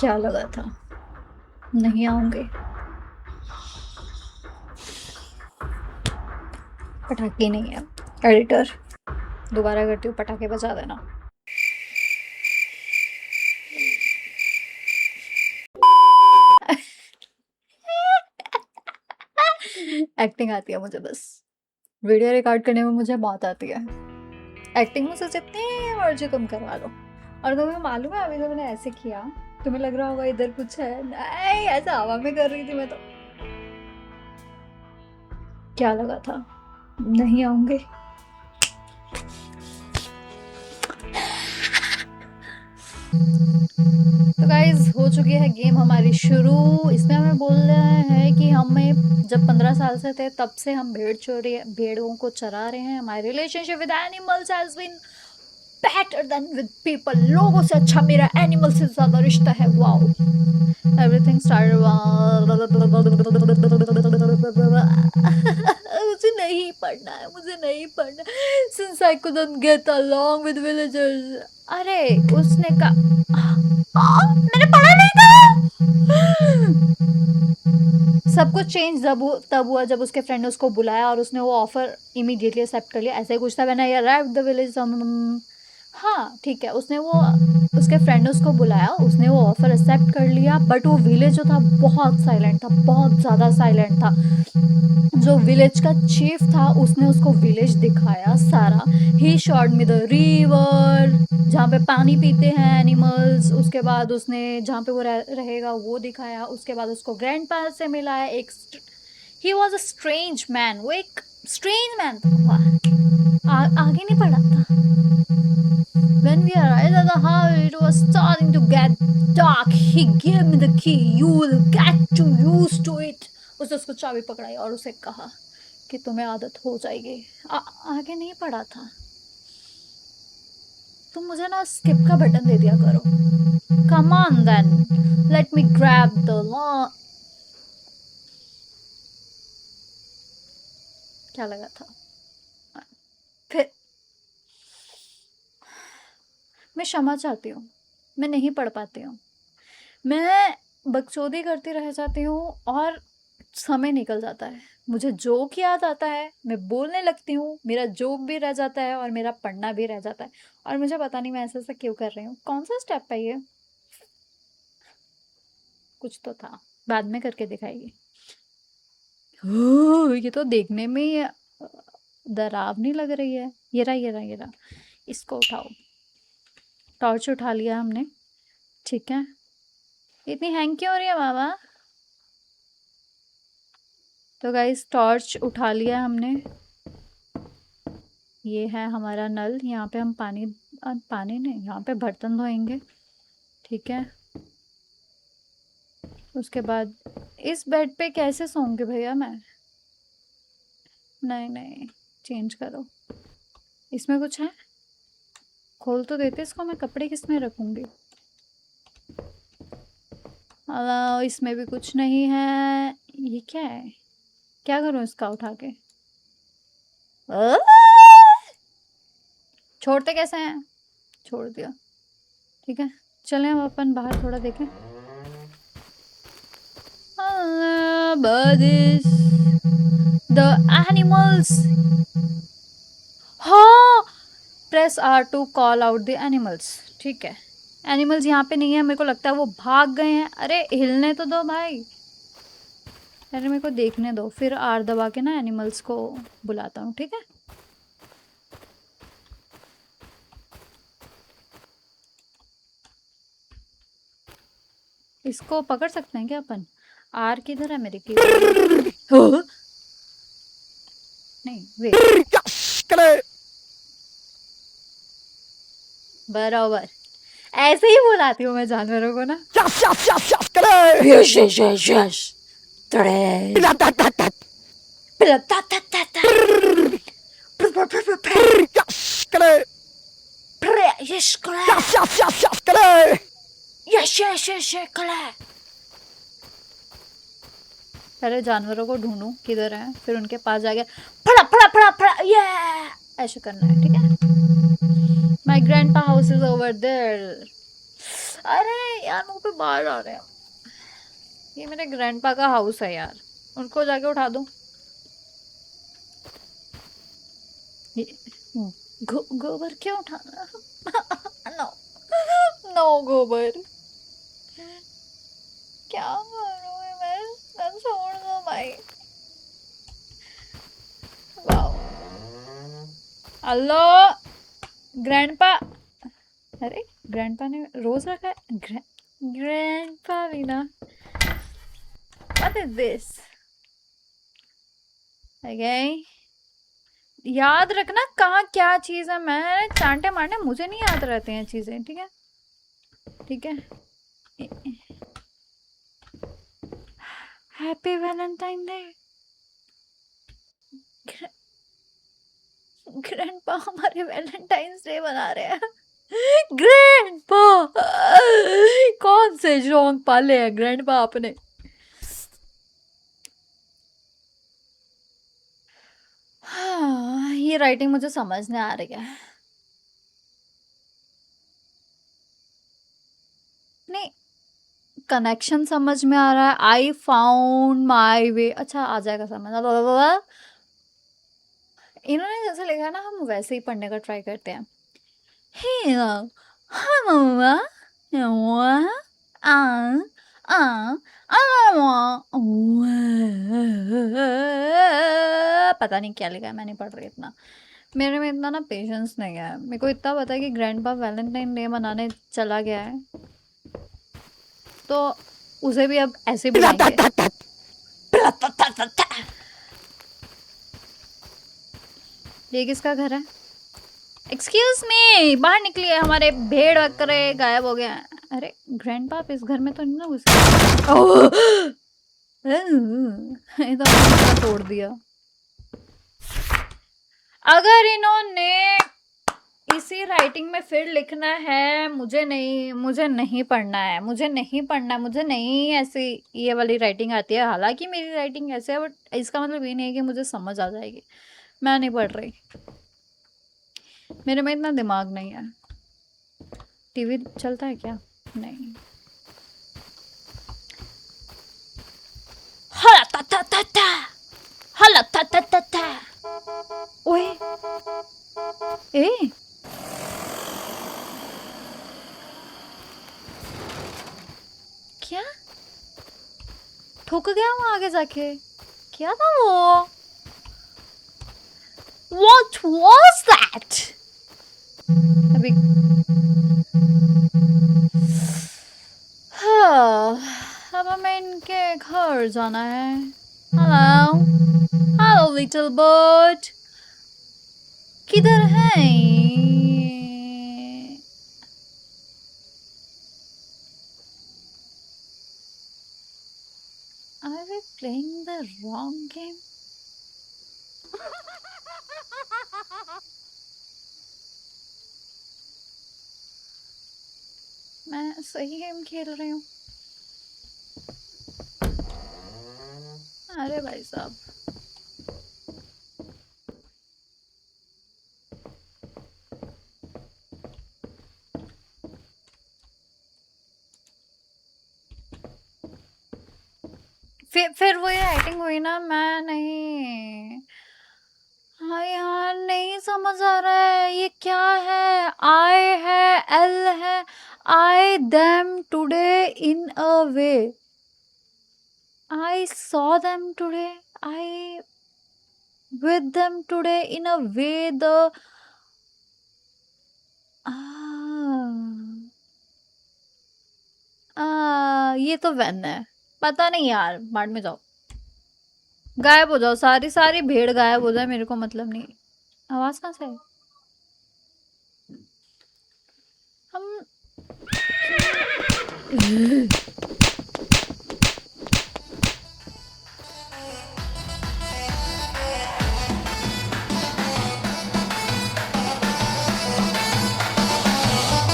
क्या लगा था नहीं आऊंगे? पटाखे नहीं है। एडिटर, दोबारा करती हूँ, पटाखे बजा देना। एक्टिंग आती है मुझे, बस वीडियो रिकॉर्ड करने में मुझे बहुत आती है। एक्टिंग मुझसे जितनी मर्जी तुम करवा लो। और तुम्हें मालूम है अभी तो मैंने ऐसे किया, तुम्हें लग रहा होगा इधर कुछ है, नहीं ऐसा हवा में कर रही थी मैं तो। क्या लगा था नहीं आऊंगे? तो गाइज हो चुकी है गेम हमारी शुरू। इसमें हमें बोल रहे हैं कि हमें जब 15 साल से थे तब से हम भेड़ों को चरा रहे हैं। हमारी relationship with animals has been better than with people. लोगों से अच्छा मेरा एनिमल से ज्यादा रिश्ता है। Wow, everything started. मुझे नहीं पढ़ना है, मुझे नहीं पढ़ना। Since I couldn't get along with villagers. अरे उसने मैंने पढ़ा नहीं था। सब कुछ चेंज तब हुआ जब उसके फ्रेंड ने उसको बुलाया और उसने वो ऑफर इमीडिएटली एक्सेप्ट कर लिया। ऐसा ही कुछ था। मैंने अराइव्ड द विलेज। हाँ ठीक है, उसने वो उसके फ्रेंड ने उसको बुलाया, उसने वो ऑफर एक्सेप्ट कर लिया। बट वो विलेज जो था बहुत साइलेंट था, बहुत ज़्यादा साइलेंट था। जो विलेज का चीफ था उसने उसको विलेज दिखाया सारा। ही शॉर्ट मी द रिवर जहाँ पे पानी पीते हैं एनिमल्स। उसके बाद उसने जहाँ पे वो रहेगा वो दिखाया। उसके बाद उसको ग्रैंड पेरेंट्स से मिलाया। He was a strange man, वो एक स्ट्रेंज मैन था। आगे नहीं पढ़ा था। When we arrived at the house, it was starting to get dark. He gave me the key. You will get to used to it. उसने उसको चाबी पकड़ाई और उसे कहा कि तुम्हें आदत हो जाएगी। आगे नहीं पढ़ा था। तुम मुझे ना स्किप का बटन दे दिया करो। Come on then, let me grab the law. क्या लगा था फिर? मैं क्षमा चाहती हूँ, मैं नहीं पढ़ पाती हूँ। मैं बकचोदी करती रह जाती हूँ और समय निकल जाता है। मुझे जोक याद आता है, मैं बोलने लगती हूँ, मेरा जोक भी रह जाता है और मेरा पढ़ना भी रह जाता है। और मुझे पता नहीं मैं ऐसा क्यों कर रही हूँ। कौन सा स्टेप है ये? कुछ तो था, बाद में करके दिखाएगी। ये तो देखने में ही डरावनी लग रही है। ये रहा, ये रहा, ये रहा। इसको उठाओ। टॉर्च उठा लिया हमने, ठीक है। इतनी हैंग क्यों हो रही है बाबा? तो गाइस टॉर्च उठा लिया हमने। ये है हमारा नल। यहाँ पे हम पानी नहीं, यहाँ पे बर्तन धोएंगे, ठीक है। उसके बाद इस बेड पे कैसे सोऊंगी भैया मैं? नहीं नहीं, चेंज करो। इसमें कुछ है? खोल तो देते इसको, मैं कपड़े किस में रखूंगी? इसमें भी कुछ नहीं है। ये क्या है? क्या करूं इसका उठा के? छोड़ते कैसे हैं? छोड़ दिया, ठीक है। चलें हम अपन बाहर थोड़ा देखें। Buddies, the animals. हाँ, press R to call out the animals, ठीक है। एनिमल्स यहाँ पे नहीं है, मेरे को लगता है वो भाग गए हैं। अरे हिलने तो दो भाई, अरे मेरे को देखने दो, फिर R दबा के ना एनिमल्स को बुलाता हूँ, ठीक है। इसको पकड़ सकते हैं क्या अपन? R किधर है मेरी की? नहीं वेट, बराबर ऐसे ही बुलाती हूँ मैं जानवरों को ना। यश यश यश यश पहले जानवरों को ढूंढूं किधर है, फिर उनके पास जाके फड़ा फड़ा फड़ा फड़ा, ये ऐसे करना है, ठीक है। My grandpa house is over there. अरे यार मुंह पे बाल आ रहे हैं। ये मेरे ग्रैंडपा का हाउस है यार, उनको जाके उठा दो। ये- गोबर क्यों उठाना? नो, नो गोबर। क्या करूं मैं छोड़ दो भाई। वाओ। Hello grandpa. अरे ग्रैंडपा ने रोज रखा है। ग्रैंडपा भी ना। What is this? ओके, याद रखना कहाँ क्या चीज है। मैं चांटे मारने मुझे नहीं याद रहते हैं चीजें, ठीक है? ठीक है। Happy Valentine day. ग्रैंडपा हमारे वैलेंटाइंस डे मना रहे हैं। ग्रैंडपा, कौन से शौक पाले हैं ग्रैंडपा आपने? हाँ, ये राइटिंग मुझे समझ नहीं आ रही है। नहीं, कनेक्शन समझ में आ रहा है। आई फाउंड माई वे, अच्छा आ जाएगा समझ। इन्होंने जैसे लिखा है ना, हम वैसे ही पढ़ने का ट्राई करते हैं। हे हाँ आ आ पता नहीं क्या लिखा है, मैं नहीं पढ़ रही इतना। मेरे में इतना ना पेशेंस नहीं है। मेरे को इतना पता है कि ग्रैंडपा वैलेंटाइन डे मनाने चला गया है, तो उसे भी अब ऐसे बुलाएंगे। ये किसका घर है? एक्सक्यूज मी, बाहर निकलिए, हमारे भेड़ बकरे गायब हो गए हैं। अरे ग्रैंडपा आप इस घर में तो नहीं ना घुसे? ये तो हमने तोड़ दिया। अगर इन्होंने इसी राइटिंग में फिर लिखना है, मुझे नहीं पढ़ना है, मुझे नहीं पढ़ना, मुझे नहीं ऐसी ये वाली राइटिंग आती है। हालांकि मेरी राइटिंग ऐसे है, बट इसका मतलब ये नहीं है कि मुझे समझ आ जाएगी। मैं नहीं पढ़ रही, मेरे में इतना दिमाग नहीं है। टीवी चलता है क्या? नहीं। हला ता ता ता ता, हला ता ता ता ता। ओए ए, क्या ठोक गया वहां आगे जाके? क्या था वो? What was that? अभी हाँ, अब हमें इनके घर जाना है। हेलो, हेलो लिटिल बर्ड, किधर है? Are we playing the wrong game? मैं सही गेम खेल रही हूँ? अरे भाई साहब, फिर वही राइटिंग हुई ना। मैं नहीं, हाँ यार नहीं समझ आ रहा है ये क्या है। आई है, एल है। I them today in a way, I saw them today, I with them today in a way the ये तो वेन है। पता नहीं यार, बाढ़ में जाओ, गायब हो जाओ, सारी सारी भीड़ गायब हो जाए, मेरे को मतलब नहीं। आवाज कहाँ से है? हम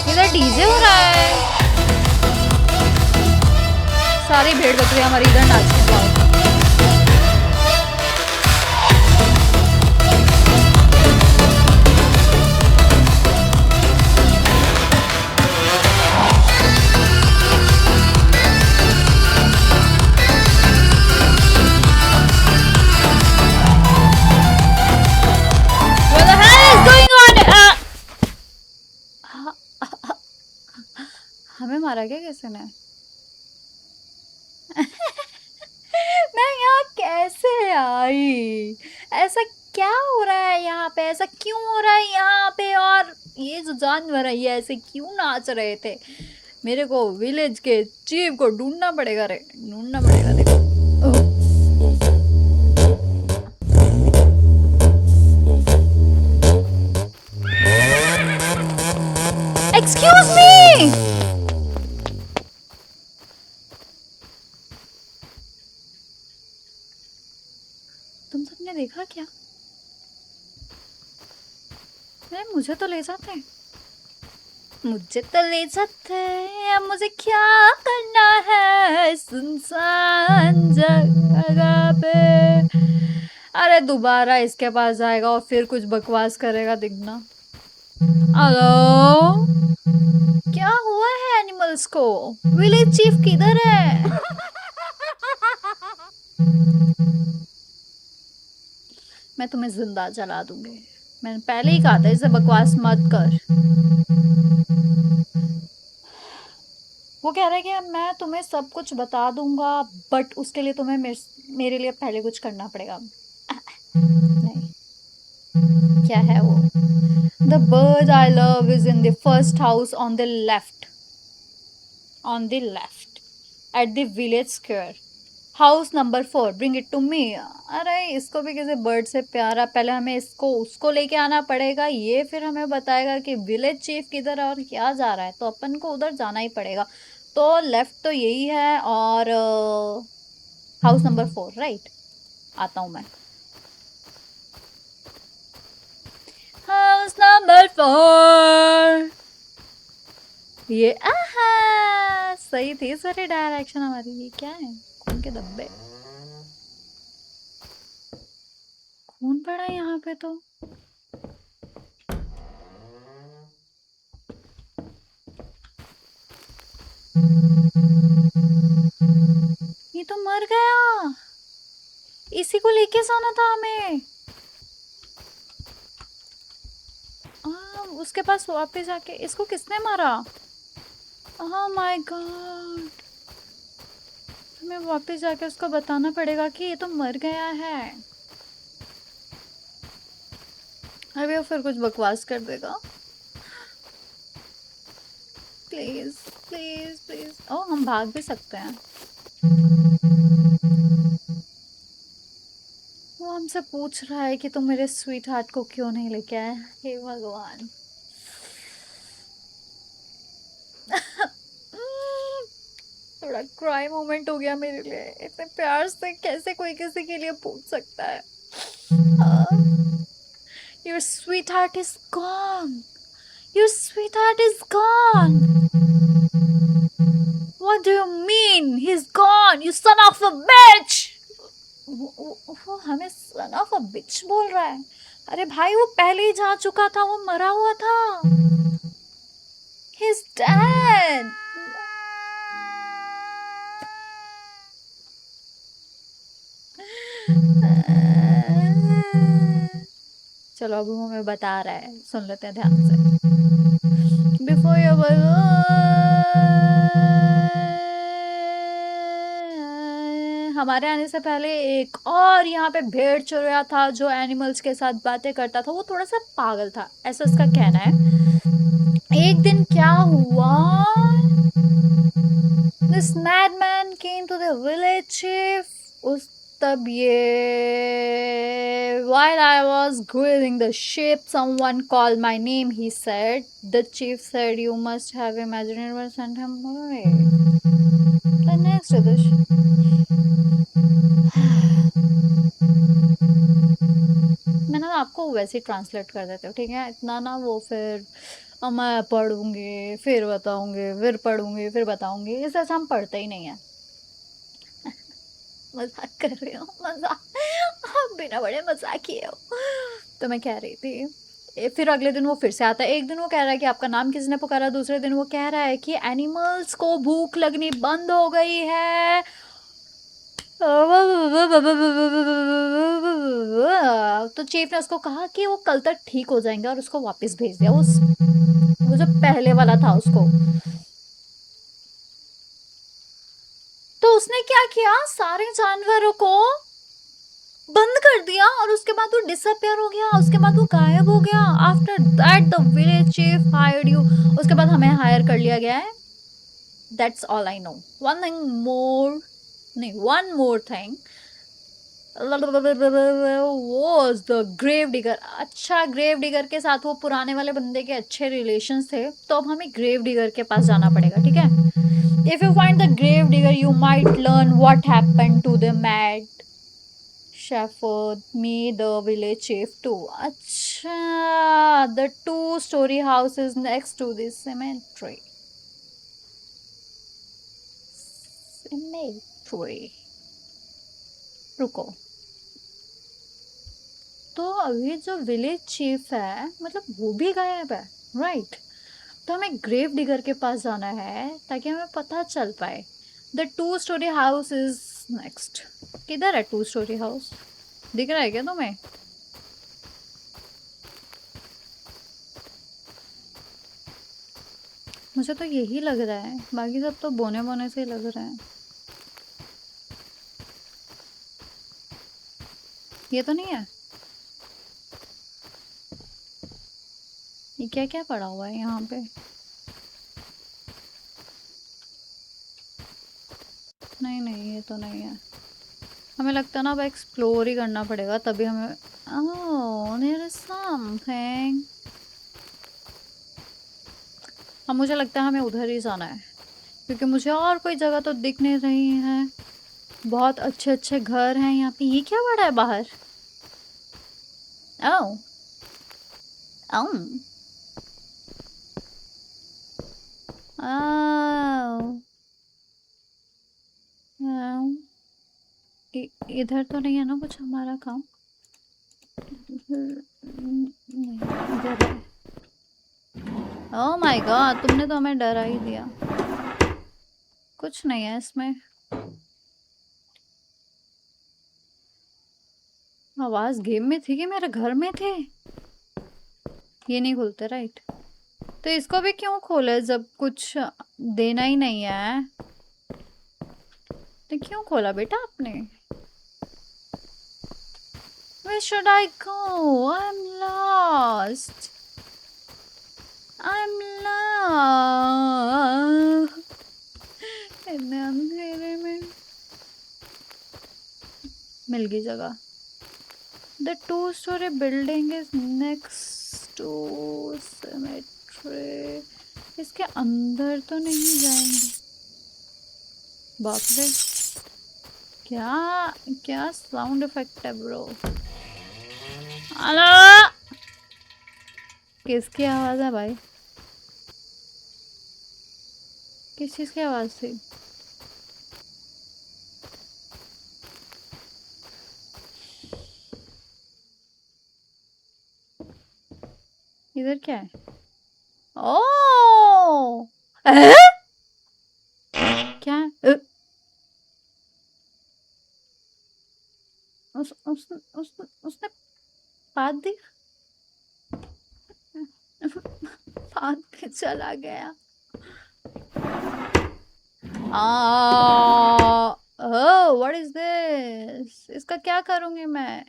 इधर डीजे हो रहा है, सारी भेड़ बकरी हमारी इधर नाचने जाओ। हमें मारा क्या किसी ने? मैं यहाँ कैसे आई? ऐसा क्या हो रहा है यहाँ पे? ऐसा क्यों हो रहा है यहाँ पे? और ये जो जानवर है ये ऐसे क्यों नाच रहे थे? मेरे को विलेज के चीफ को ढूंढना पड़ेगा रे, ढूंढना पड़ेगा। देखो एक्सक्यूज मी, तुम सबने देखा क्या? मैं मुझे तो ले जाते, मुझे तो ले जाते। अब मुझे क्या करना है सुनसान जगह पे? अरे दोबारा इसके पास जाएगा और फिर कुछ बकवास करेगा दिखना। हेलो, क्या हुआ है एनिमल्स को? विलेज चीफ किधर है? मैं तुम्हें जिंदा जला दूंगी। मैंने पहले ही कहा था इसे बकवास मत कर। वो कह रहा है कि मैं तुम्हें सब कुछ बता दूंगा, बट उसके लिए तुम्हें मेरे लिए पहले कुछ करना पड़ेगा। नहीं, क्या है वो? The bird I love is in the first house on the left, on the left at the village square, house number 4, bring it to me. अरे इसको भी किसी बर्ड से प्यारा, पहले हमें इसको उसको लेके आना पड़ेगा, ये फिर हमें बताएगा कि विलेज चीफ किधर है और क्या जा रहा है, तो अपन को उधर जाना ही पड़ेगा। तो लेफ्ट तो यही है और हाउस नंबर 4, राइट? आता हूँ मैं। हाउस नंबर 4, ये आहा सही थी सारी डायरेक्शन हमारी। ये क्या है? खून के धब्बे, खून पड़ा है यहाँ पे तो। ये तो मर गया, इसी को लेके जाना था हमें। उसके पास वापस जाके, इसको किसने मारा? ओह माय गॉड, हमें वापस जाके उसको बताना पड़ेगा कि ये तो मर गया है। अभी वो फिर कुछ बकवास कर देगा। Please please please. ओह हम भाग भी सकते हैं। वो हमसे पूछ रहा है कि तुम मेरे स्वीट हार्ट को क्यों नहीं लेके आए। हे भगवान। थोड़ा क्राई मोमेंट हो गया मेरे लिए। इतने प्यार से कैसे कोई किसी के लिए पूछ सकता है? Your sweetheart is gone. Your sweetheart is gone. What do you mean? He's gone. You son of a bitch. वो हमें son of a bitch बोल रहा है। अरे भाई वो पहले ही जा चुका था, वो मरा हुआ था। He's dead. चलो अब वो हमें बता रहा है, सुन लेते हैं ध्यान से। Before you हमारे आने से पहले एक और यहाँ पे भेड़ चुराया था जो एनिमल्स के साथ बातें करता था। वो थोड़ा सा पागल था, ऐसा उसका कहना है। एक दिन क्या हुआ? This madman came to the village chief. उस तब ये while I was grilling the sheep, someone called my name, he said. The chief said, you must have imagined what sent him away. The next dish. मैं ना आपको वैसे translate कर देती हूँ, ठीक है? इतना ना वो फिर मैं पढ़ूंगी फिर बताऊंगी, फिर पढ़ूंगी फिर बताऊंगी, इससे अच्छा हम पढ़ते ही नहीं है। मजाक कर रही हूँ, मजाक। आप बिना बड़े मजाक किए हो। तो मैं कह रही थी फिर अगले दिन वो फिर से आता है। एक दिन वो कह रहा है कि आपका नाम किसने पुकारा, दूसरे दिन वो कह रहा है कि एनिमल्स को भूख लगनी बंद हो गई है। तो चीफ ने उसको कहा कि वो कल तक ठीक हो जाएंगे और उसको वापस भेज दिया। वो जो पहले वाला था उसको। उसने क्या किया, सारे जानवरों को बंद कर दिया और उसके बाद वो डिसअपियर हो गया, उसके बाद वो गायब हो गया। After that the village chief hired you, उसके बाद हमें हायर कर लिया गया है। That's all I know. One thing more, नहीं one more thing, was the grave digger. अच्छा, ग्रेव डिगर के साथ वो पुराने वाले बंदे के अच्छे रिलेशंस थे, तो अब हमें ग्रेव डिगर के पास जाना पड़ेगा, ठीक है। If you find the grave digger you might learn what happened to the mad shepherd, me the village chief too. अच्छा, द 2-story house is next to the cemetery। cemetery, रुको, तो अभी जो विलेज चीफ है मतलब वो भी गायब है, राइट। तो हमें ग्रेव डिगर के पास जाना है ताकि हमें पता चल पाए। The 2-story house is next. किधर है 2-story हाउस, दिख रहा है क्या तुम्हें? मुझे तो यही लग रहा है, बाकी सब तो बोने बोने से ही लग रहा है। ये तो नहीं है। ये क्या क्या पड़ा हुआ है यहाँ पे? नहीं नहीं, ये तो नहीं है। हमें लगता है ना अब एक्सप्लोर ही करना पड़ेगा, तभी हमें। ओह, देयर इज समथिंग। अब मुझे लगता है हमें उधर ही जाना है, क्योंकि मुझे और कोई जगह तो दिख नहीं रही है। बहुत अच्छे अच्छे घर हैं यहाँ पे। ये क्या पड़ा है बाहर? ओह ओह ओह, इधर तो नहीं है ना कुछ हमारा काम? नहीं, इधर है। ओह माय गॉड, तुमने तो हमें डरा ही दिया। कुछ नहीं है इसमें। आवाज गेम में थी कि मेरे घर में थे? ये नहीं खुलते, राइट। तो इसको भी क्यों खोले जब कुछ देना ही नहीं है? तो क्यों खोला बेटा आपने? Where should I go? I'm lost. I'm lost. इतने अंधेरे में मिल गई जगह। The 2-story building is next to cemetery। इसके अंदर तो नहीं जाएंगे। बाप रे, क्या क्या साउंड इफेक्ट है ब्रो। हेलो, किसकी आवाज है भाई? किस चीज की आवाज थी? इधर क्या है? ओ क्या है? उसने पाद दी। पाद पे चला गया। ओह, व्हाट इज दिस? इसका क्या करूंगी मैं?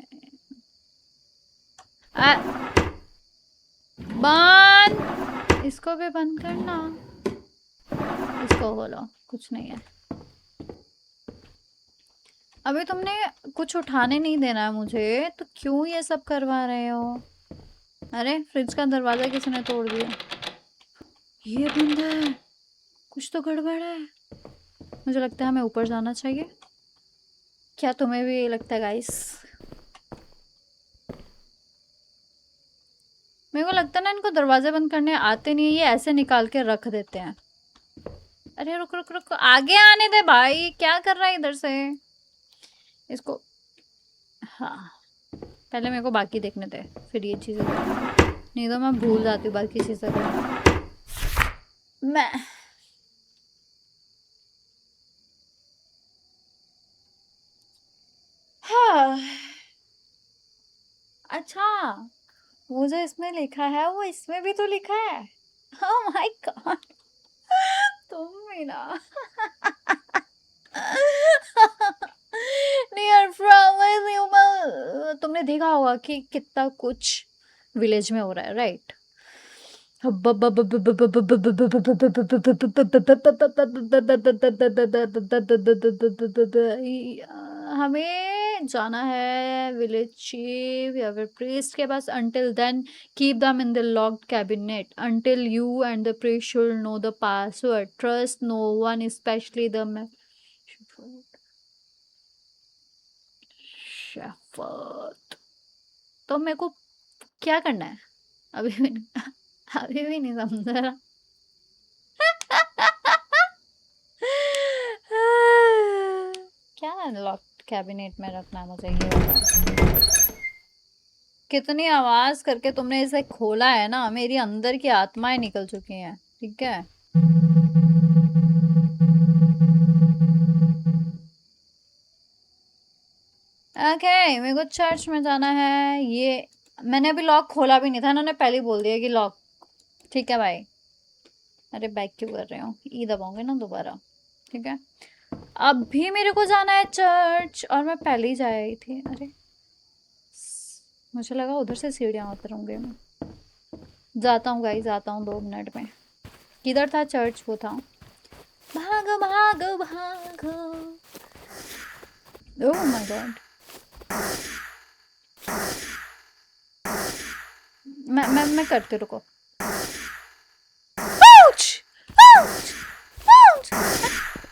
बंद, इसको भी बंद करना। इसको बोलो, कुछ नहीं है। अभी तुमने कुछ उठाने नहीं देना है मुझे, तो क्यों ये सब करवा रहे हो? अरे, फ्रिज का दरवाजा किसी ने तोड़ दिया। ये बंद है, कुछ तो गड़बड़ है। मुझे लगता है हमें ऊपर जाना चाहिए। क्या तुम्हें भी लगता है गाइस? मेरे को लगता है ना इनको दरवाजे बंद करने आते नहीं है, ये ऐसे निकाल के रख देते हैं। अरे रुक रुक रुक, आगे आने दे भाई, क्या कर रहा है इधर से? इसको, हाँ, पहले मेरे को बाकी देखने दे, फिर ये चीजें देखूंगी। नहीं तो मैं भूल जाती हूँ बाकी चीजें करना। मैं हाँ, अच्छा, वो जो इसमें लिखा है वो इसमें भी तो लिखा है। ओह माय गॉड, तुम भी ना। देखा होगा कि कितना कुछ विलेज में हो रहा है, राइट? हमें जाना है विलेज चीफ या फिर प्रीस्ट के पास। until then keep them in the locked cabinet until you and the priest should know the password. Trust no one, especially the shepherd. तो मेरे को क्या करना है? अभी भी नहीं, अभी भी नहीं समझ रहा। क्या लॉक्ड कैबिनेट में रखना मुझे ये बताओ। कितनी आवाज करके तुमने इसे खोला है ना, मेरी अंदर की आत्माएं निकल चुकी हैं, ठीक है? ओके, मेरे को चर्च में जाना है। ये मैंने अभी लॉक खोला भी नहीं था, इन्होंने पहले ही बोल दिया कि लॉक। ठीक है भाई। अरे बैक क्यों कर रहे हो? ई दबाऊंगे ना दोबारा, ठीक है? अब भी मेरे को जाना है चर्च, और मैं पहले ही जा आई थी। अरे मुझे लगा उधर से सीढ़ियाँ उतरूंगे मैं। जाता हूँ गाइस, आता हूँ 2 मिनट में। किधर था चर्च? वो था। भागो भागो भागो। Oh my God. मैं करती, रुको।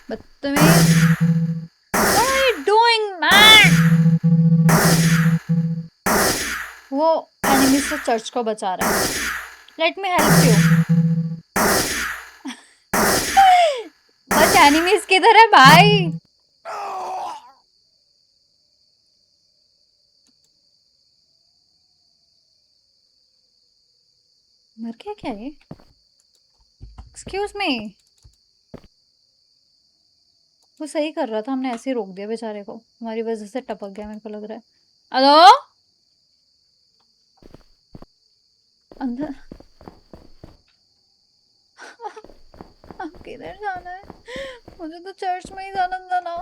बदतमीज। What are you doing, man? वो एनिमी से चर्च को बचा रहा है। Let me help you. बस एनिमीज किधर है भाई? मर गया क्या ये? Excuse me. वो सही कर रहा था, हमने ऐसे ही रोक दिया बेचारे को। हमारी वजह से टपक गया, मेरे को लग रहा है। हेलो? अंदर। अब किधर जाना है? मुझे तो चर्च में ही जाना था ना।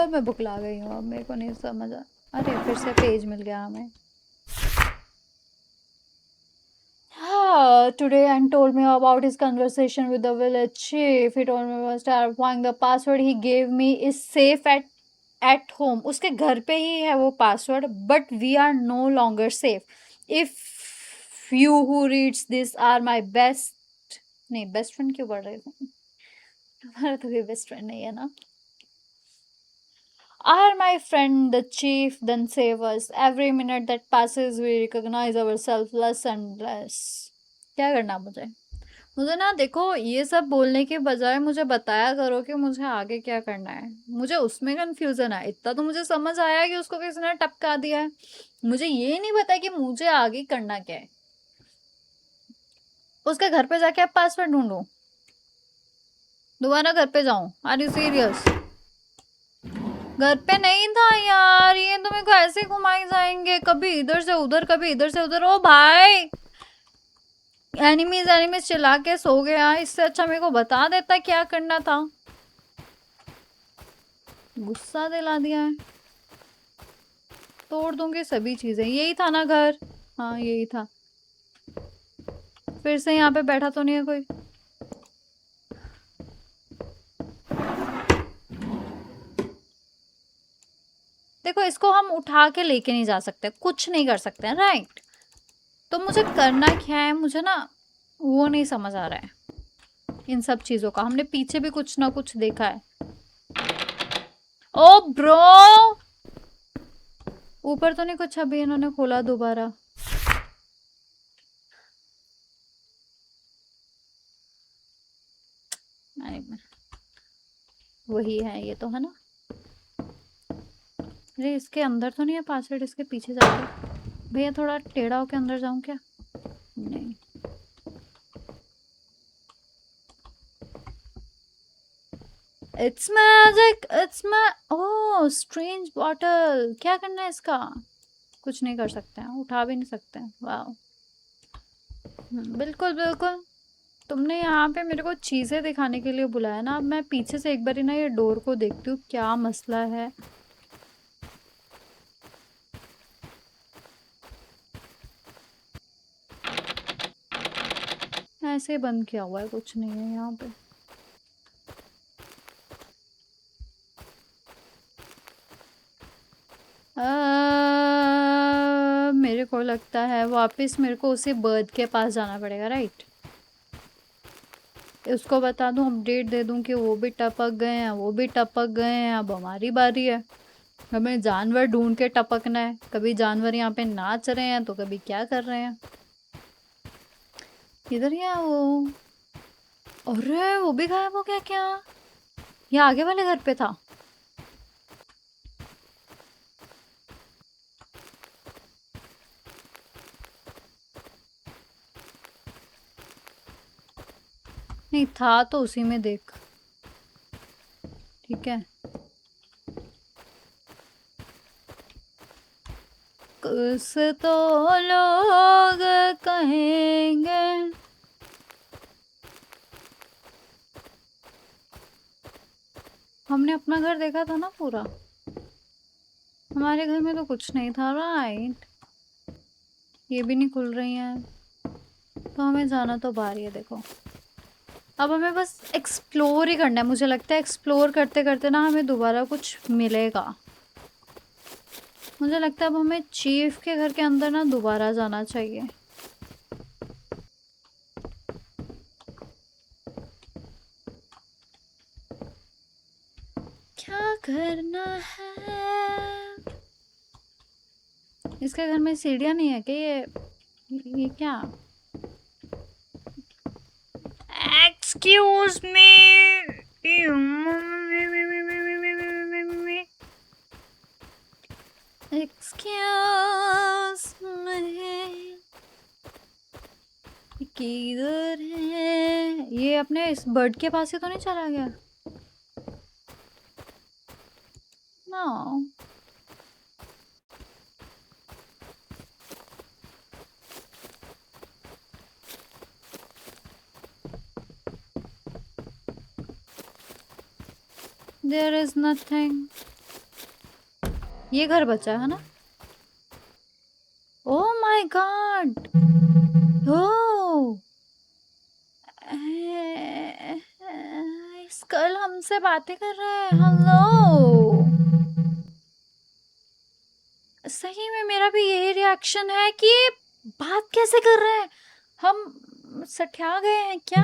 मैं बुकला गई हूँ, अब मेरे को नहीं समझ आ। अरे फिर से पेज मिल गया हमें। Today and told me about his conversation with the village chief. He told me was terrifying. The password he gave me is safe at home. उसके घर पे ही है वो password, but we are no longer safe. If you who reads this are my best, नहीं best friend क्यों पढ़ रहे थे? हमारा तो कोई best friend नहीं है ना? Are my friend the chief, then save us. Every minute that passes, we recognize ourselves less and less. क्या करना मुझे? मुझे ना देखो, ये सब बोलने के बजाय मुझे बताया करो कि मुझे आगे क्या करना है। मुझे उसमें कंफ्यूजन है। इतना तो मुझे समझ आया कि उसको किसी ने टपका दिया है। मुझे ये नहीं पता कि मुझे आगे करना क्या है। उसके घर पे जाके अब पासवर्ड ढूंढूं? दोबारा घर पे जाऊं? Are you serious? घर पे नहीं था यार, ये तो मेरे को ऐसे घुमाई जाएंगे, कभी इधर से उधर, कभी इधर से उधर। ओ भाई, एनिमीज चिल्ला के सो गया। इससे अच्छा मेरे को बता देता क्या करना था। गुस्सा दिला दिया है। तोड़ दूंगी सभी चीजें। यही था ना घर? हाँ यही था। फिर से यहाँ पे बैठा तो नहीं है कोई? देखो, इसको हम उठा के लेके नहीं जा सकते, कुछ नहीं कर सकते हैं, राइट? तो मुझे करना क्या है? मुझे ना वो नहीं समझ आ रहा है इन सब चीजों का। हमने पीछे भी कुछ ना कुछ देखा है। ओ ब्रो, ऊपर तो नहीं कुछ अभी इन्होंने खोला दोबारा? वही है ये तो, है ना? अरे इसके अंदर तो नहीं है पासवर्ड, इसके पीछे जाके। भैया थोड़ा टेढ़ा होके अंदर जाऊं क्या? नहीं। It's magic, it's oh strange bottle. क्या करना है इसका? कुछ नहीं कर सकते हैं, उठा भी नहीं सकते हैं। वाह। बिल्कुल बिल्कुल। तुमने यहाँ पे मेरे को चीजें दिखाने के लिए बुलाया ना। अब मैं पीछे से एक बार ना ये डोर को देखती हूँ क्या मसला है। ऐसे ही बंद किया हुआ है, कुछ नहीं है यहाँ पे। मेरे को लगता है वापस मेरे को उसे बर्ड के पास जाना पड़ेगा, राइट? उसको बता दूं, अपडेट दे दूं कि वो भी टपक गए हैं, वो भी टपक गए हैं, अब हमारी बारी है। हमें जानवर ढूंढ के टपकना है। कभी जानवर यहाँ पे नाच रहे हैं तो कभी क्या कर रहे हैं। किधर गया वो? अरे वो भी गायब हो गया क्या? ये आगे वाले घर पे था। नहीं था तो उसी में देख, ठीक है। कुछ तो लोग कहेंगे। हमने अपना घर देखा था ना पूरा, हमारे घर में तो कुछ नहीं था, राइट? ये भी नहीं खुल रही हैं, तो हमें जाना तो बाहर ही है। देखो अब हमें बस एक्सप्लोर ही करना है। मुझे लगता है एक्सप्लोर करते करते ना हमें दोबारा कुछ मिलेगा। मुझे लगता है अब हमें चीफ के घर के अंदर ना दोबारा जाना चाहिए। क्या करना है? इसके घर में सीढ़ियाँ नहीं है क्या? ये क्या? Excuse me. एक्सक्यूज मी, किधर है ये? अपने इस बर्ड के पास ही तो नहीं चला गया? नो। There is nothing. ये घर बचा है ना? Oh my God. ओह, कल हमसे बातें कर रहा है। हेलो। सही में मेरा भी यही रिएक्शन है कि बात कैसे कर रहे हैं? हम सठिया गए हैं क्या?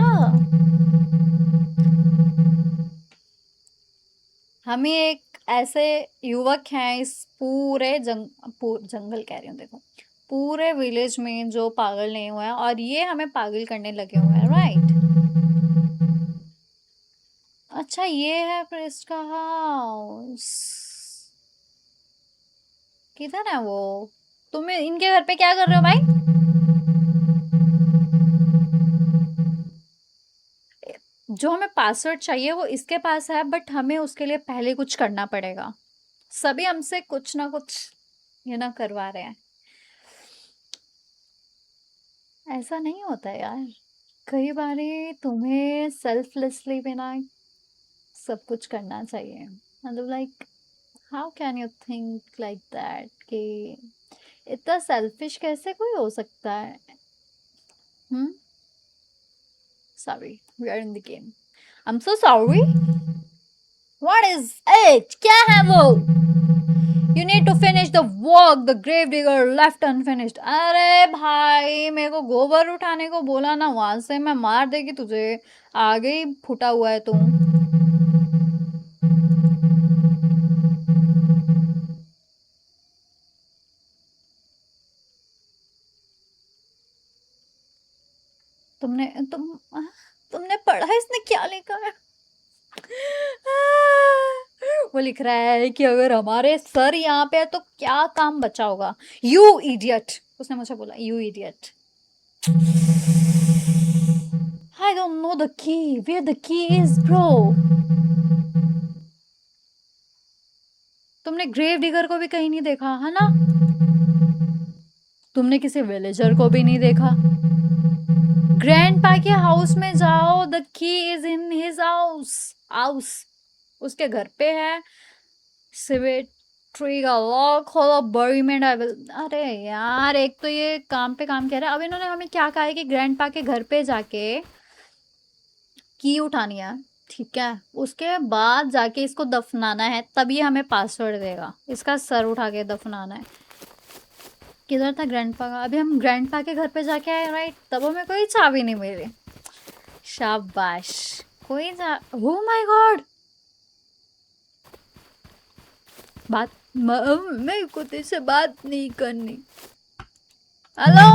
हम ही एक ऐसे युवक हैं इस पूरे जंगल कह रही हूँ, देखो पूरे विलेज में जो पागल नहीं हुआ है, और ये हमें पागल करने लगे हुए हैं, राइट? अच्छा ये है प्रेस्ट का हाउस। किधर है वो? तुम इनके घर पे क्या कर रहे हो भाई? जो हमें पासवर्ड चाहिए वो इसके पास है, बट हमें उसके लिए पहले कुछ करना पड़ेगा। सभी हमसे कुछ ना कुछ ये ना करवा रहे हैं। ऐसा नहीं होता यार, कई बारी तुम्हें सेल्फलेसली भी ना सब कुछ करना चाहिए। मतलब like how can you think like that कि इतना सेल्फिश कैसे कोई हो सकता है? Hmm, sorry, we are in the game. I am so sorry. What is it? क्या है वो? You need to finish the work the grave digger left unfinished. अरे भाई मेरे को गोबर उठाने को बोला ना, वहां से मैं मार देगी तुझे। आगे ही फुटा हुआ है तुम। तुमने तुमने पढ़ा इसने क्या लिखा है? वो लिख रहा है कि अगर हमारे सर यहाँ पे है तो क्या काम बचा होगा। यू इडियट, उसने मुझे बोला you idiot. I don't know the key. Where the key is, bro? तुमने ग्रेव डिगर को भी कहीं नहीं देखा है ना? तुमने किसी विलेजर को भी नहीं देखा। ग्रैंडपा के हाउस में जाओ, the key is in his house. House उसके घर पे है। सिवेट ट्री का लॉक होलो बरीमेंट आई विल। अरे यार, एक तो ये काम पे काम कह रहा है। अब इन्होंने हमें क्या कहा है कि ग्रैंडपा के घर पे जाके की उठानी है, ठीक है, उसके बाद जाके इसको दफनाना है, तभी हमें पासवर्ड देगा। इसका सर उठा के दफनाना है। किधर था ग्रैंडपा का? अभी हम ग्रैंडपा के घर पे जाके आए, राइट? तब हमें कोई चाबी नहीं मिली। शाबाश। कोई ओह माय गॉड, बात मेरे को तेरे से बात नहीं करनी। हेलो।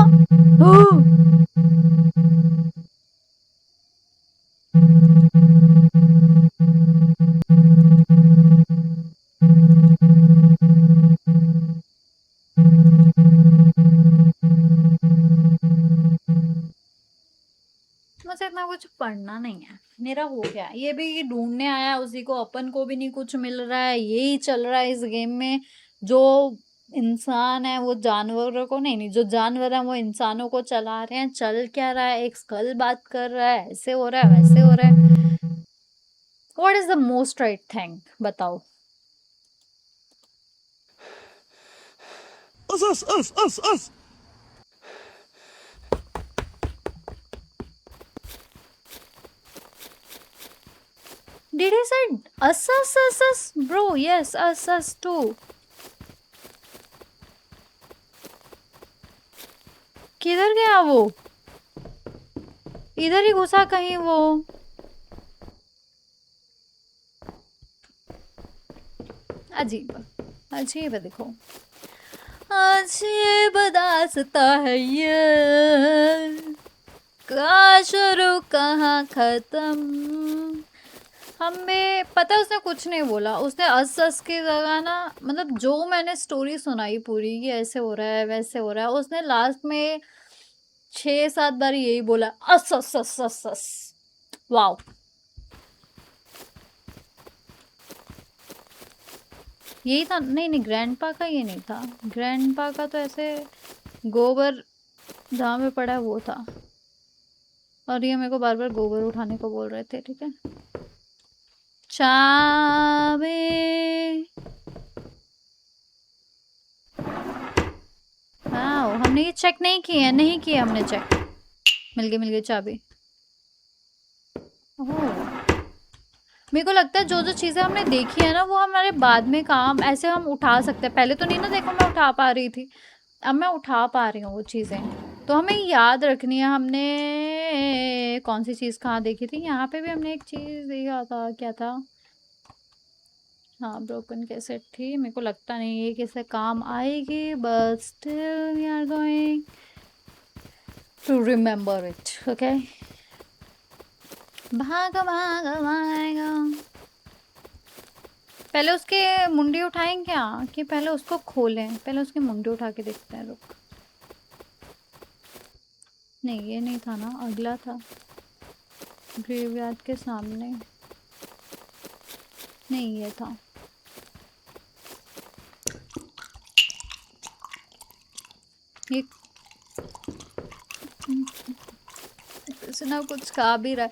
मुझे इतना कुछ पढ़ना नहीं है, मेरा हो गया। ये भी ढूंढने आया उसी को, अपन को भी नहीं कुछ मिल रहा है। यही चल रहा है इस गेम में। जो इंसान है वो जानवरों को नहीं, जो जानवर है वो इंसानों को चला रहे हैं। चल क्या रहा है? एक स्कल बात कर रहा है, ऐसे हो रहा है, वैसे हो रहा है। What is the most right thing, बताओ? Us. Did he say us? Bro, yes, us too. किधर गया वो? इधर ही घुसा कहीं वो। अजीब अजीब है, देखो। अजीब दास्ता है ये, कहाँ शुरू कहाँ खत्म। हमें पता है उसने कुछ नहीं बोला। उसने अस की जगह ना, मतलब जो मैंने स्टोरी सुनाई पूरी कि ऐसे हो रहा है वैसे हो रहा है, उसने लास्ट में 6-7 बार यही बोला, अस अस अस अस अस। वाओ। यही था? नहीं, ग्रैंडपा का ये नहीं था। ग्रैंडपा का तो ऐसे गोबर जहाँ पे पड़ा है वो था। और ये मेरे को बार बार गोबर उठाने को बोल रहे थे, ठीक है। चाबी। वाओ, हमने ये चेक नहीं किया, नहीं किया हमने चेक। मिल गई चाबी। ओह, मेरे को लगता है जो जो चीजें हमने देखी है ना, वो हमारे बाद में काम ऐसे हम उठा सकते हैं। पहले तो नहीं ना, देखो मैं उठा पा रही थी, अब मैं उठा पा रही हूँ वो चीजें। तो हमें याद रखनी है। हमने कौन सी चीज कहाँ देखी थी? यहाँ पे भी हमने एक चीज देखा था, क्या था? हाँ, ब्रोकन कैसेट थी। मेरे को लगता नहीं है किसे काम आएगी, but still we are going to remember it, okay. भागो भागो भागो। पहले उसके मुंडी उठाएं क्या, कि पहले उसको खोलें? पहले उसकी मुंडी उठा के देखते हैं, रुक। नहीं, ये नहीं था ना, अगला था। ग्रेवयार्ड के सामने। नहीं, ये था। ये ना कुछ खा भी रहा है।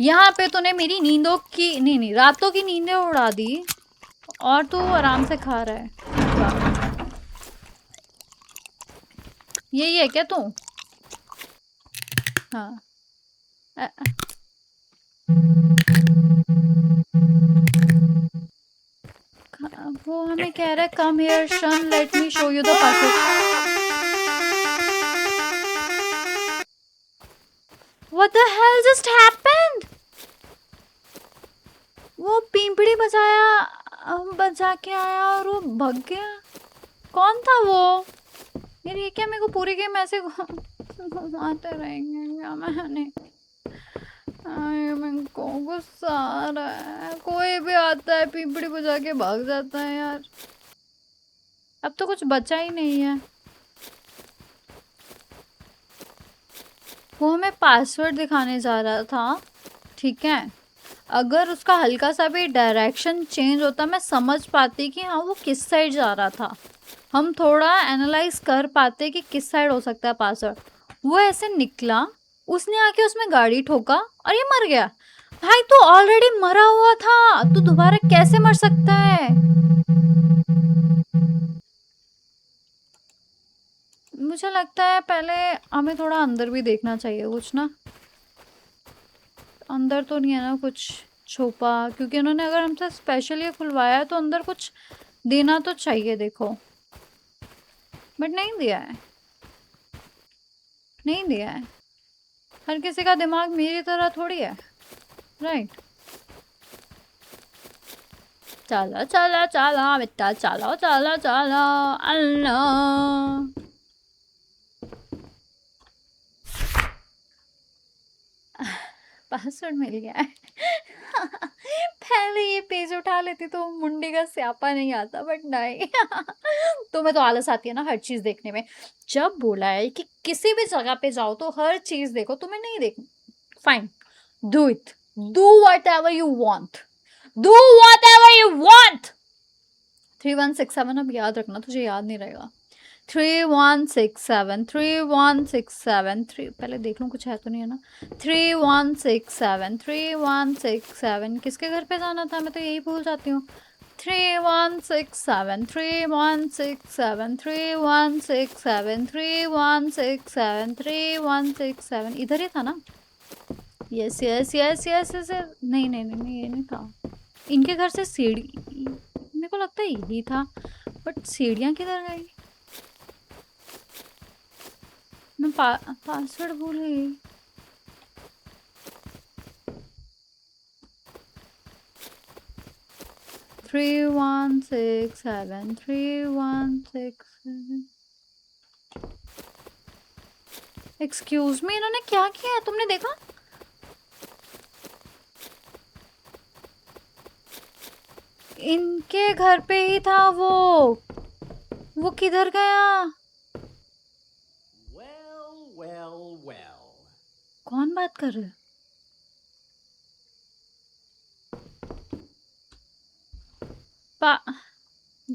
यहाँ पे तूने मेरी नींदों की नहीं, रातों की नींदें उड़ा दी, और तू आराम से खा रहा है। यही है क्या तू? हाँ। वो हमें कह रहा है, कम हियर शन, let me show you the password. What the hell just happened? वो पिंपड़ी बजा के आया और वो भग गया। कौन था वो? यार ये क्या, मेरे को पूरी गेम ऐसे घुमाते रहेंगे क्या? मैंने मेरे को गुस्सा आ रहा है। कोई भी आता है पिंपड़ी बजा के भाग जाता है यार। अब तो कुछ बचा ही नहीं है। वो हमें पासवर्ड दिखाने जा रहा था, ठीक है। अगर उसका हल्का सा भी डायरेक्शन चेंज होता, मैं समझ पाती कि हाँ वो किस साइड जा रहा था। हम थोड़ा एनालाइज कर पाते कि किस साइड हो सकता है पासवर्ड। वो ऐसे निकला, उसने आके उसमें गाड़ी ठोका और ये मर गया। भाई तू ऑलरेडी मरा हुआ था, तू दोबारा कैसे मर सकता है? मुझे लगता है पहले हमें थोड़ा अंदर भी देखना चाहिए कुछ ना। अंदर तो नहीं है ना कुछ छुपा, क्योंकि उन्होंने अगर हमसे स्पेशल ये खुलवाया है तो अंदर कुछ देना तो चाहिए, देखो। बट नहीं दिया है, नहीं दिया है। हर किसी का दिमाग मेरी तरह थोड़ी है, राइट। चलो चलो चलो बेटा, चलो चलो चलो। अल्लाह, पासवर्ड मिल गया है। पहले ये पेज उठा लेती तो मुंडी का स्यापा नहीं आता, बट नहीं। तुम्हें तो आलस आती है ना हर चीज देखने में। जब बोला है कि किसी भी जगह पे जाओ तो हर चीज देखो, तुम्हें नहीं देखनी, fine, do it, do what ever you want, do what ever you want. 3167, अब याद रखना, तुझे याद नहीं रहेगा। 3167, 3167, पहले देख लूँ कुछ है तो नहीं है ना। 3167, 3167, किसके घर पे जाना था, मैं तो यही भूल जाती हूँ। 3167, 3167, 3167, 3167, 3167, इधर ही था ना। Yes yes yes yes yes. नहीं नहीं नहीं नहीं, ये नहीं था। इनके घर से सीढ़ी, मेरे को लगता है यही था, बट सीढ़ियाँ किधर गई। मैं पासवर्ड भूल गई। Three one six seven, 3167। Excuse me, इन्होंने क्या किया है, तुमने देखा? इनके घर पे ही था वो किधर गया? कौन बात कर रहा है?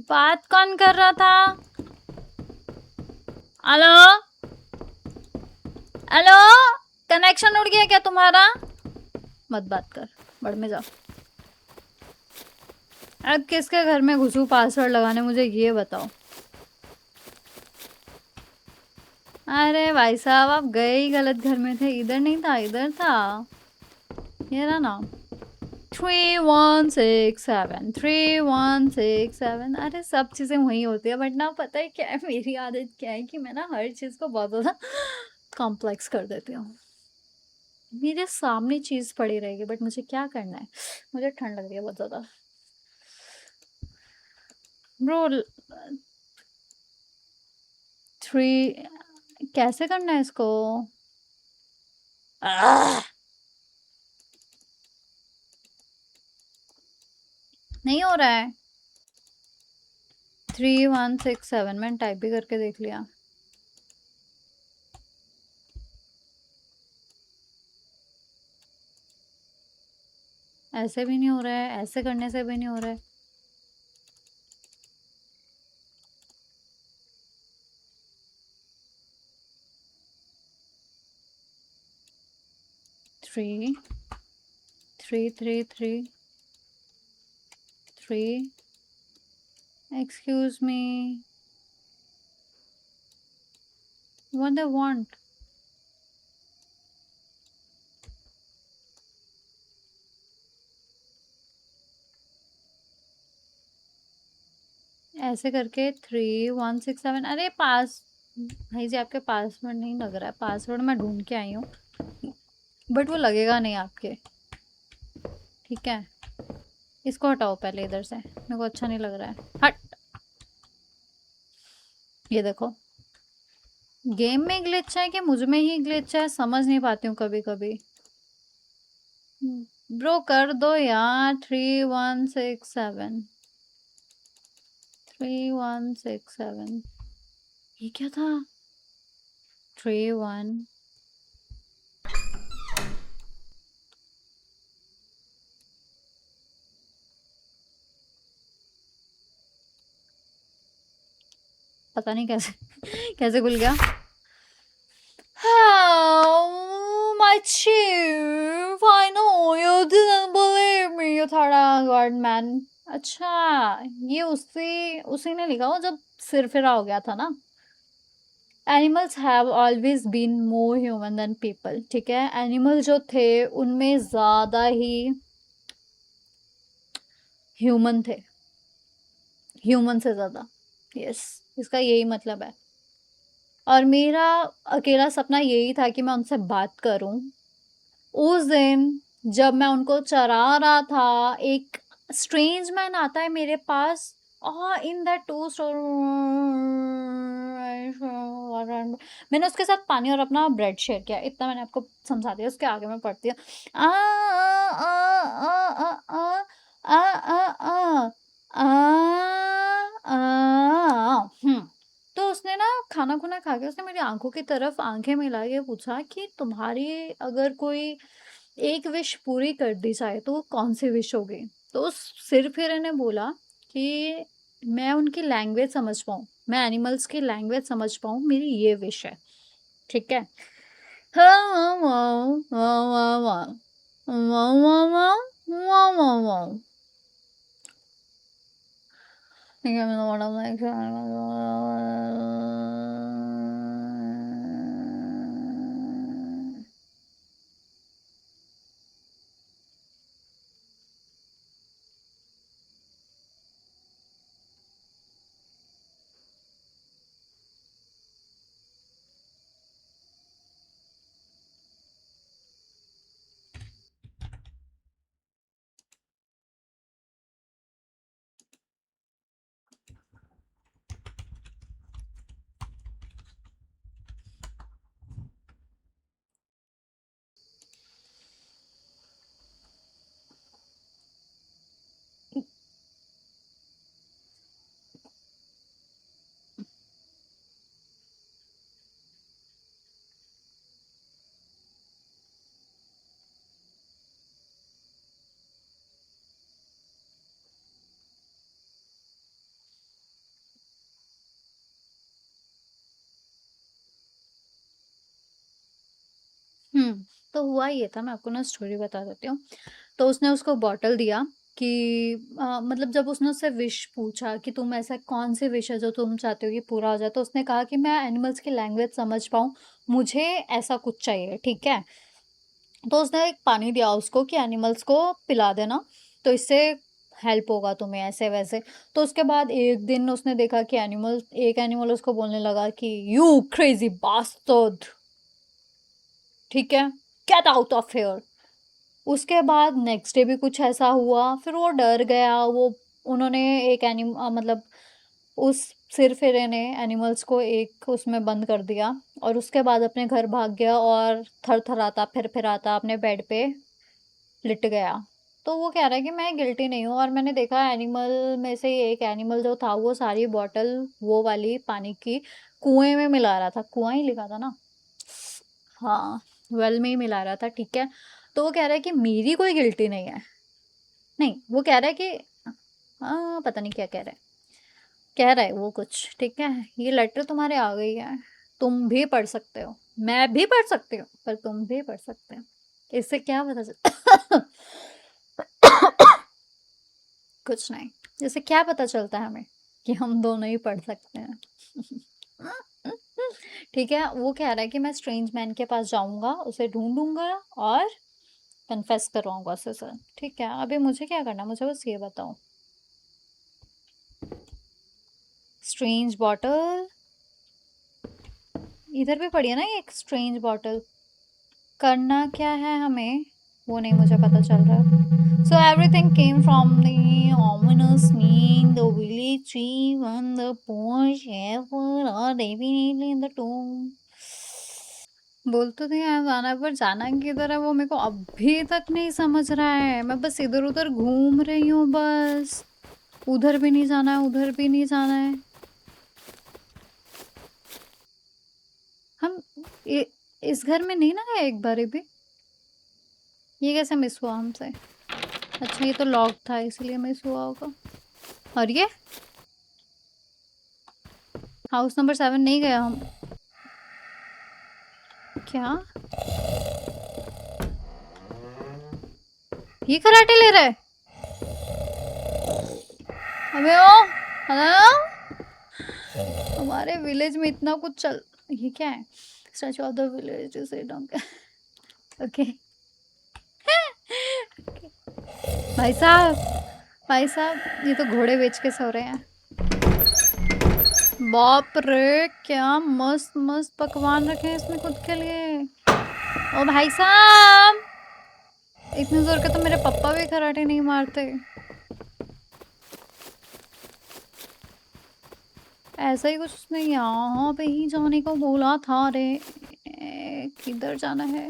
बात कौन कर रहा था? हेलो हेलो, कनेक्शन उड़ गया क्या तुम्हारा? मत बात कर, बढ़ में जाओ। अब किसके घर में घुसूं पासवर्ड लगाने, मुझे ये बताओ। अरे भाई साहब, आप गए ही गलत घर में थे, इधर नहीं था, इधर था। ये रहा ना, 3167, 3167। अरे सब चीजें वही होती है, बट ना पता है क्या है, मेरी आदत क्या है कि मैं ना हर चीज को बहुत ज्यादा कॉम्प्लेक्स कर देती हूँ। मेरे सामने चीज पड़ी रहेगी, बट मुझे क्या करना है, मुझे ठंड लग रही है बहुत ज्यादा। ब्रो, 3, कैसे करना है इसको? नहीं हो रहा है। 3167, मैंने टाइप भी करके देख लिया। ऐसे भी नहीं हो रहा है, ऐसे करने से भी नहीं हो रहा है। Three 333 3। Excuse me, what they want? ऐसे करके 3167। अरे पास, भाई जी आपके पासवर्ड नहीं लग रहा है, पासवर्ड मैं ढूंढ के आई हूँ, बट वो लगेगा नहीं आपके, ठीक है। इसको हटाओ पहले इधर से, मेरे को अच्छा नहीं लग रहा है, हट। ये देखो, गेम में ग्लिच है कि मुझ में ही ग्लिच है, समझ नहीं पाती हूँ कभी कभी। ब्रो कर दो यार। 3167, 3167, ये क्या था? 31, पता नहीं कैसे कैसे खुल गया। How my chief, I know you didn't believe me, you thought I got man। अच्छा, ये उसी उसी ने लिखा हो जब सिर फिरा हो गया था ना। Animals have always been more human than people, ठीक है। एनिमल जो थे उनमें ज़्यादा ही ह्यूमन थे, ह्यूमन से ज़्यादा। यस, इसका यही मतलब है। और मेरा अकेला सपना यही था कि मैं उनसे बात करूं। उस दिन जब मैं उनको चरा रहा था, एक स्ट्रेंज मैन आता है मेरे पास, और इन दैट टोस्ट, मैंने उसके साथ पानी और अपना ब्रेड शेयर किया। इतना मैंने आपको समझा दिया, उसके आगे मैं पढ़ती हूँ। आ आ आ आ आ आ आ आ आ आ तो उसने ना खाना-खुना खा के उसने मेरी आँखों की तरफ आँखें मिला के पूछा कि तुम्हारी अगर कोई एक विश पूरी कर दी जाए तो वो कौन-सी विश होगी? तो उस सिर-फिरे ने बोला कि मैं उनकी लैंग्वेज समझ पाऊँ, मैं एनिमल्स की लैंग्वेज समझ पाऊँ, मेरी ये विश है, ठीक है? हाँ, वाव, वाव, वाव, वाव, वाव, वाव, वाव, वाव, वाव, वाव। ठीक है, मैंने बोला मैं तो हुआ ये था, मैं आपको ना स्टोरी बता देती हूँ। तो उसने उसको बॉटल दिया कि मतलब जब उसने उससे विश पूछा कि तुम ऐसा कौन-सी विश है जो तुम चाहते हो कि पूरा हो जाए? तो उसने कहा कि मैं एनिमल्स की लैंग्वेज समझ पाऊँ, मुझे ऐसा कुछ चाहिए, ठीक है? तो उसने एक पानी दिया उसको कि एनिमल्स को पिला देना, तो इससे हेल्प होगा तुम्हें ऐसे-वैसे। तो उसके बाद एक दिन उसने देखा कि एक एनिमल उसको बोलने लगा कि यू क्रेज़ी बास्टर्ड, ठीक है? Get out of here. उसके बाद नेक्स्ट डे भी कुछ ऐसा हुआ, फिर वो डर गया, वो उन्होंने मतलब उस सिर-फिरे ने एनिमल्स को एक उसमें बंद कर दिया और उसके बाद अपने घर भाग गया और थरथराता, फिर-फिराता अपने बेड पे लिट गया। तो वो कह रहा है कि मैं गिल्टी नहीं हूँ और मैंने देखा एनिमल में से एक एनिमल जो था वो सारी बॉटल वो वाली पानी की कुएँ में मिला रहा था। कुआँ ही लिखा था ना? हाँ, वेल में ही मिला रहा था, ठीक है? तो वो कह रहा है कि मेरी कोई गिल्टी नहीं है। नहीं, वो कह रहा है कि पता नहीं क्या कह रहा है। कह रहा है वो कुछ, ठीक है? ये लेटर तुम्हारे आ गई है, तुम भी पढ़ सकते हो, मैं भी पढ़ सकती हूँ, पर तुम भी पढ़ सकते हो। इससे क्या पता चल कुछ नहीं। इससे क्या पता चलता है हमें कि हम दोनों ही पढ़ सकते हैं। ठीक है? वो कह रहा है कि मैं स्ट्रेंज मैन के पास जाऊँगा, उसे ढूँढूँगा और कन्फेस करवाऊँगा उससे सर। ठीक है? अभी मुझे क्या करना है? मुझे बस ये बताओ। स्ट्रेंज बॉटल इधर भी पड़ी है ना, ये एक स्ट्रेंज बॉटल। करना क्या है हमें वो नहीं मुझे पता चल रहा है। So everything came from the ominous mean the village tree when the poor shepherd are definitely in the tomb। बोल तो दिया है जाना, पर जाना किधर है वो मेरे को अभी तक नहीं समझ रहा है। मैं बस इधर उधर घूम रही हूँ बस। उधर भी नहीं जाना है, उधर भी नहीं जाना है। हम इस घर में नहीं ना है एक बारी भी। ये कैसे मिस हुआ हमसे? अच्छा ये तो लॉक था इसलिए मिस हुआ होगा। और ये हाउस नंबर 7 नहीं गया हम। क्या ये कराटे ले रहा है? अबे ओ हेलो, हमारे विलेज में इतना कुछ चल ये क्या है? Statue of the village to sit on. Okay. भाई साहब, भाई साहब, ये तो घोड़े बेच के सो रहे हैं। बाप रे, क्या मस्त मस्त पकवान रखे हैं इसमें खुद के लिए। ओ भाई साहब, इतने जोर के तो मेरे पापा भी कराटे नहीं मारते। ऐसा ही कुछ उसने यहाँ पे ही जाने को बोला था रे। किधर जाना है?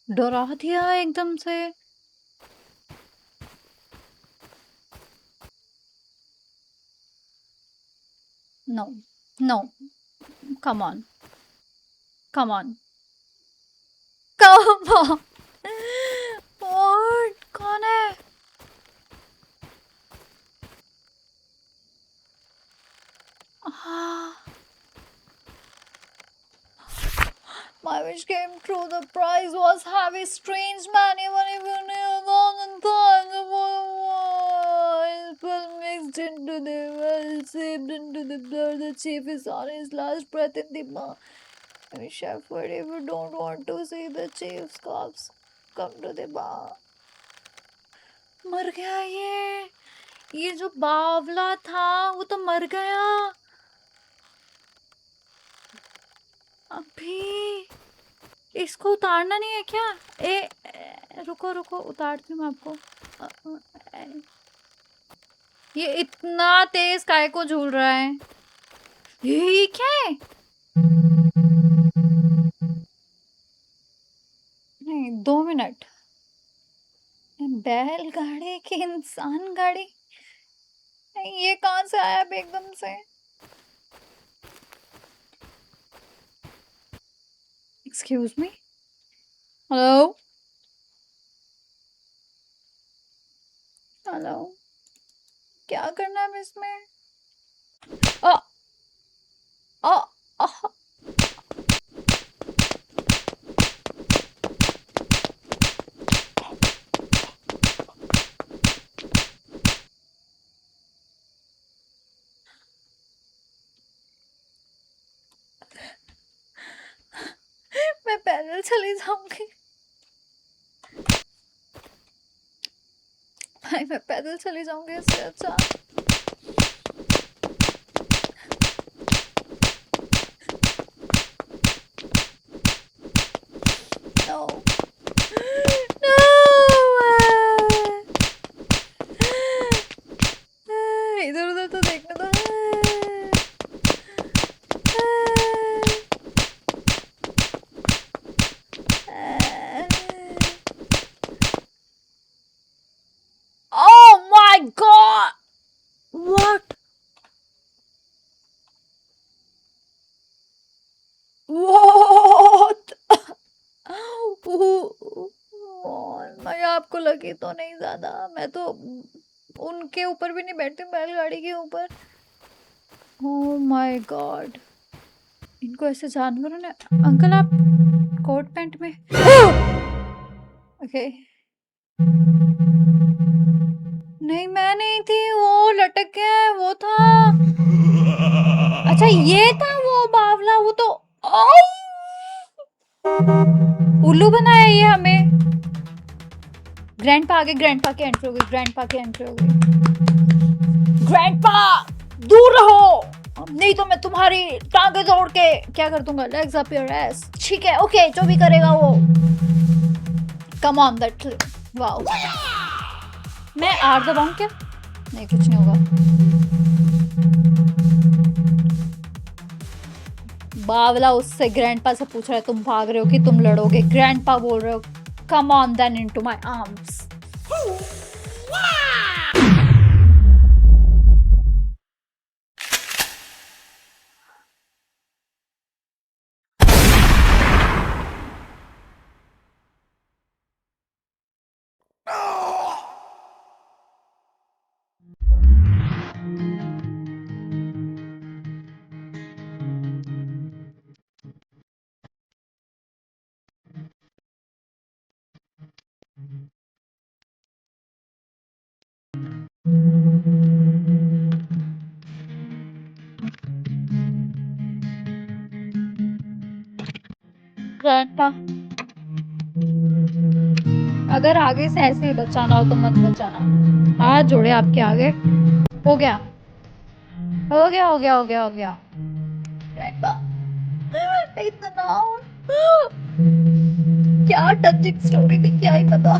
डरा दिया एकदम से। No, no, come on, come on, come on. और कौन है? Ah, my wish came true. The prize was heavy, strange man, even if you knew long and time the well mixed into the well seeped into the blood. The chief is on his last breath in the mouth. Shepherd, if you don't want to see the chief's corpse, come to the bar. मर गया ये जो बावला था वो तो मर गया अभी। इसको उतारना नहीं है क्या? रुको रुको, उतारती हूँ मैं आपको। ये इतना तेज काय को झूल रहा है? ये क्या है? नहीं, 2 मिनट। बैलगाड़ी की इंसान गाड़ी? ये कहाँ से आया अब एकदम से? एक्सक्यूज मी, हेलो हेलो, क्या करना है इसमें? आ, आ, आ, मैं पैदल चली जाऊंगी। भाई मैं पैदल चली जाऊंगी इससे अच्छा। नो, इधर उधर तो देखने दो। Oh my god! What? What? मैं आपको लगी तो नहीं ज्यादा, मैं तो उनके ऊपर भी नहीं बैठती, बैलगाड़ी के ऊपर। ओह माय गॉड, इनको ऐसे जानवरों ने। अंकल आप कोट पैंट में? ओके। नहीं मैं नहीं थी, वो लटक गया वो था। अच्छा ये था वो बावला, वो तो उल्लू बनाया ये हमें। ग्रैंडपा आगे, ग्रैंडपा के एंट्री होगी, ग्रैंडपा के एंट्री होगी। ग्रैंडपा दूर रहो, नहीं तो मैं तुम्हारी टांगे तोड़ के क्या कर दूंगा। Legs up your S. ठीक है, ओके, जो भी करेगा वो। Come on that. वाओ, मैं आर दबाऊं क्या? नहीं, कुछ नहीं होगा। बावला उससे ग्रैंडपा से पूछ रहा है तुम भाग रहे हो कि तुम लड़ोगे? ग्रैंडपा बोल रहे हो come on then into my arms. grandpa, अगर आगे से ऐसे ही बचाना हो तो मत बचाना, हाथ जोड़े आपके आगे। हो गया, हो गया, हो गया, हो गया, हो गया। grandpa, इतना क्या टचिंग स्टोरी थी, क्या ही पता।